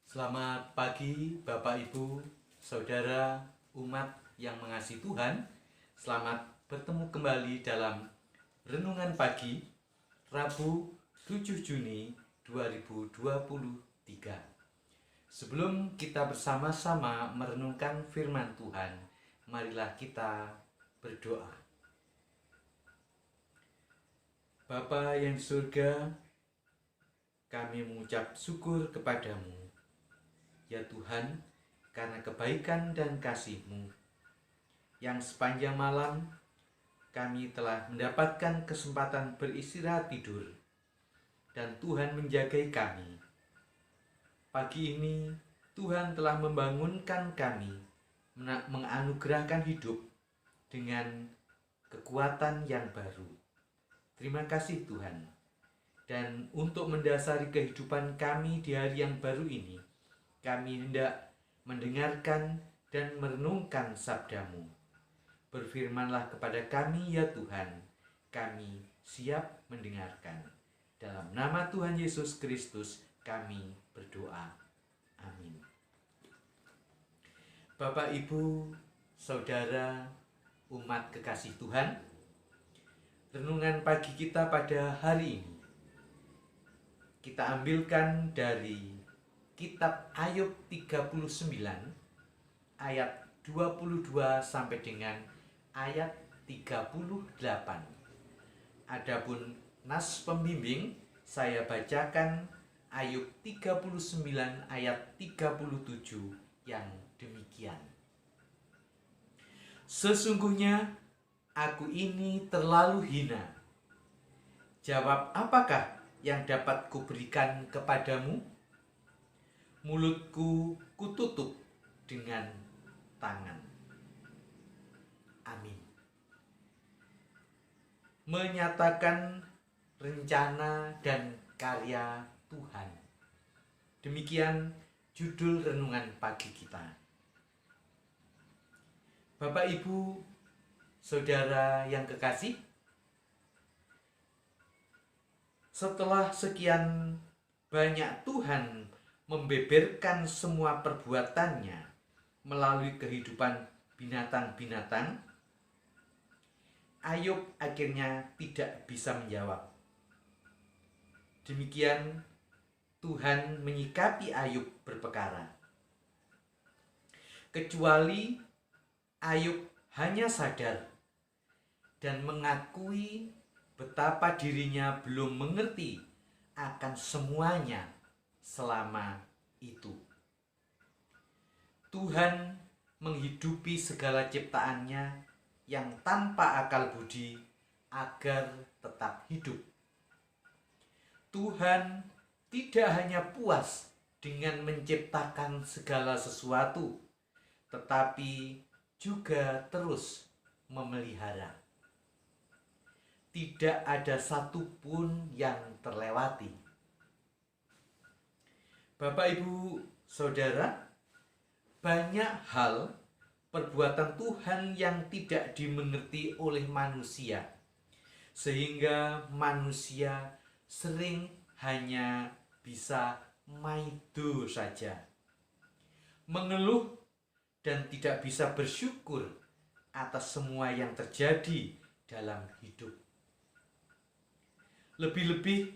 Selamat pagi Bapak Ibu, Saudara, umat yang mengasihi Tuhan. Selamat bertemu kembali dalam Renungan Pagi Rabu 7 Juni 2023. Sebelum kita bersama-sama merenungkan firman Tuhan, marilah kita berdoa. Bapa yang di surga, kami mengucap syukur kepadamu, ya Tuhan, karena kebaikan dan kasih-Mu yang sepanjang malam kami telah mendapatkan kesempatan beristirahat tidur dan Tuhan menjagai kami. Pagi ini Tuhan telah membangunkan kami, menganugerahkan hidup dengan kekuatan yang baru. Terima kasih Tuhan. Dan untuk mendasari kehidupan kami di hari yang baru ini, kami hendak mendengarkan dan merenungkan sabda-Mu. Berfirmanlah kepada kami ya Tuhan, kami siap mendengarkan. Dalam nama Tuhan Yesus Kristus kami berdoa. Amin. Bapak, Ibu, Saudara, umat kekasih Tuhan, renungan pagi kita pada hari ini kita ambilkan dari Kitab Ayub 39 ayat 22 sampai dengan ayat 38. Adapun nas pembimbing saya bacakan Ayub 39 ayat 37 yang demikian. Sesungguhnya aku ini terlalu hina. Jawab apakah yang dapat kuberikan kepadamu? Mulutku kututup dengan tangan. Amin. Menyatakan rencana dan karya Tuhan. Demikian judul renungan pagi kita. Bapak, Ibu, Saudara yang kekasih, setelah sekian banyak Tuhan membeberkan semua perbuatannya melalui kehidupan binatang-binatang, Ayub akhirnya tidak bisa menjawab. Demikian Tuhan menyikapi Ayub berperkara. Kecuali Ayub hanya sadar dan mengakui betapa dirinya belum mengerti akan semuanya selama itu. Tuhan menghidupi segala ciptaannya yang tanpa akal budi agar tetap hidup. Tuhan tidak hanya puas dengan menciptakan segala sesuatu, tetapi juga terus memelihara. Tidak ada satupun yang terlewati. Bapak, Ibu, Saudara, banyak hal perbuatan Tuhan yang tidak dimengerti oleh manusia, sehingga manusia sering hanya bisa maido saja, mengeluh dan tidak bisa bersyukur atas semua yang terjadi dalam hidup. Lebih-lebih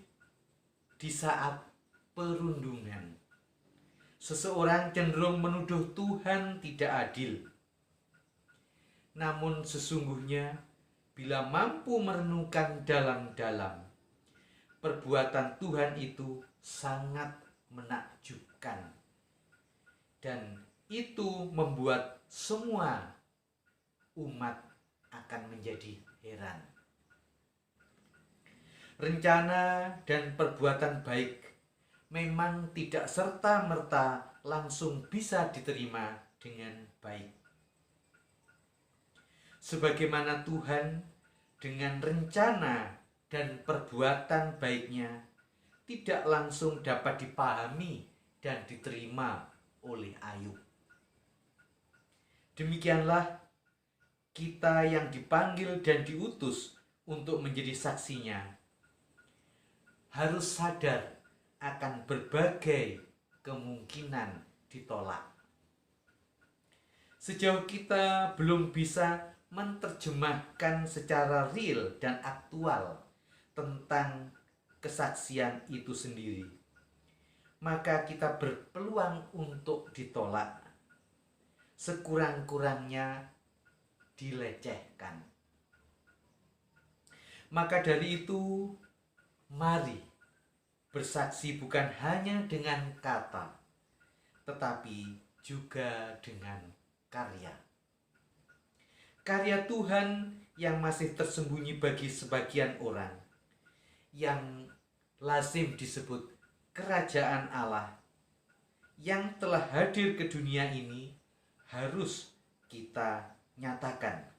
di saat perundungan, seseorang cenderung menuduh Tuhan tidak adil. Namun sesungguhnya bila mampu merenungkan dalam-dalam, perbuatan Tuhan itu sangat menakjubkan. Dan itu membuat semua umat akan menjadi heran. Rencana dan perbuatan baik memang tidak serta-merta langsung bisa diterima dengan baik. Sebagaimana Tuhan dengan rencana dan perbuatan baiknya tidak langsung dapat dipahami dan diterima oleh Ayub. Demikianlah kita yang dipanggil dan diutus untuk menjadi saksinya harus sadar akan berbagai kemungkinan ditolak. Sejauh kita belum bisa menerjemahkan secara real dan aktual tentang kesaksian itu sendiri, maka kita berpeluang untuk ditolak, sekurang-kurangnya dilecehkan. Maka dari itu, mari bersaksi bukan hanya dengan kata, tetapi juga dengan karya. Karya Tuhan yang masih tersembunyi bagi sebagian orang, yang lazim disebut kerajaan Allah, yang telah hadir ke dunia ini, harus kita nyatakan.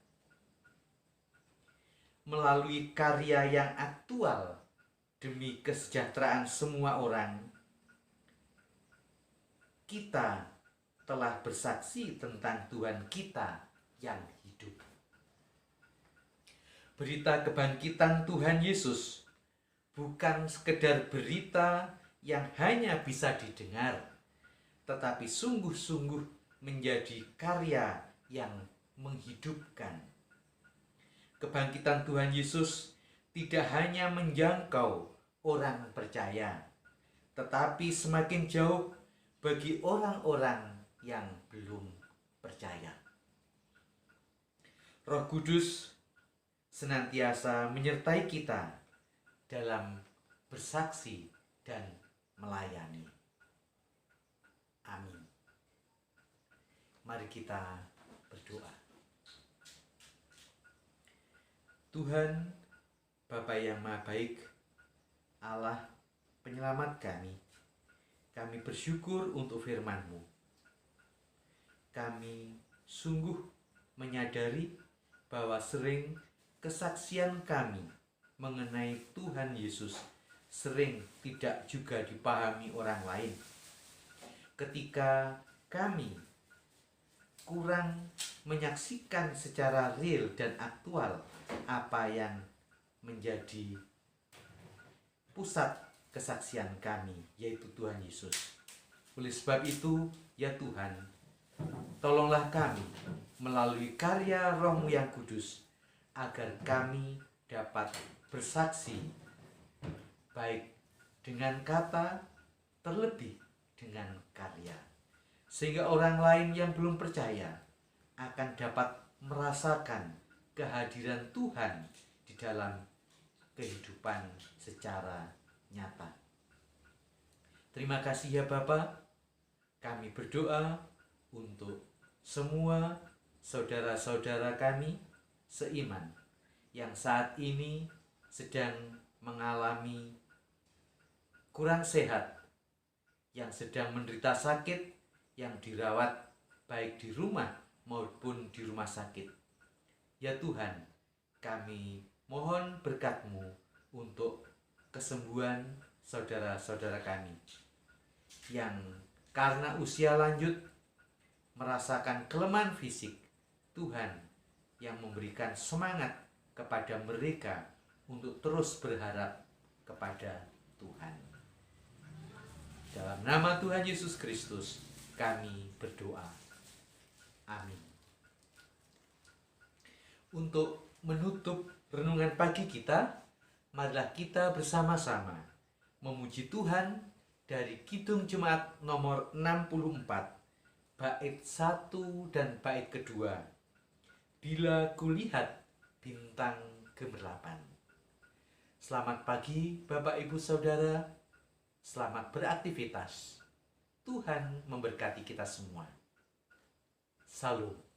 Melalui karya yang aktual demi kesejahteraan semua orang, kita telah bersaksi tentang Tuhan kita yang hidup. Berita kebangkitan Tuhan Yesus bukan sekedar berita yang hanya bisa didengar, tetapi sungguh-sungguh menjadi karya yang menghidupkan. Kebangkitan Tuhan Yesus tidak hanya menjangkau orang percaya, tetapi semakin jauh bagi orang-orang yang belum percaya. Roh Kudus senantiasa menyertai kita dalam bersaksi dan melayani. Amin. Mari kita berdoa. Tuhan, Bapa yang Maha Baik, Allah penyelamat kami bersyukur untuk firman-Mu. Kami sungguh menyadari bahwa sering kesaksian kami mengenai Tuhan Yesus sering tidak juga dipahami orang lain. Ketika kami kurang menyaksikan secara real dan aktual apa yang menjadi pusat kesaksian kami, yaitu Tuhan Yesus. Oleh sebab itu, ya Tuhan, tolonglah kami melalui karya Roh-Mu yang kudus, agar kami dapat bersaksi baik dengan kata, terlebih dengan karya, sehingga orang lain yang belum percaya akan dapat merasakan kehadiran Tuhan di dalam kehidupan secara nyata. Terima kasih ya Bapa. Kami berdoa untuk semua saudara-saudara kami seiman yang saat ini sedang mengalami kurang sehat, yang sedang menderita sakit, yang dirawat baik di rumah maupun di rumah sakit. Ya Tuhan, kami mohon berkat-Mu untuk kesembuhan saudara-saudara kami yang karena usia lanjut merasakan kelemahan fisik. Tuhan yang memberikan semangat kepada mereka untuk terus berharap kepada Tuhan. Dalam nama Tuhan Yesus Kristus kami berdoa. Amin. Untuk menutup renungan pagi kita, marilah kita bersama-sama memuji Tuhan dari Kidung Jemaat nomor 64, bait 1 dan bait kedua. Bila kulihat bintang gemerlapan. Selamat pagi Bapak Ibu Saudara, selamat beraktivitas. Tuhan memberkati kita semua. Salam.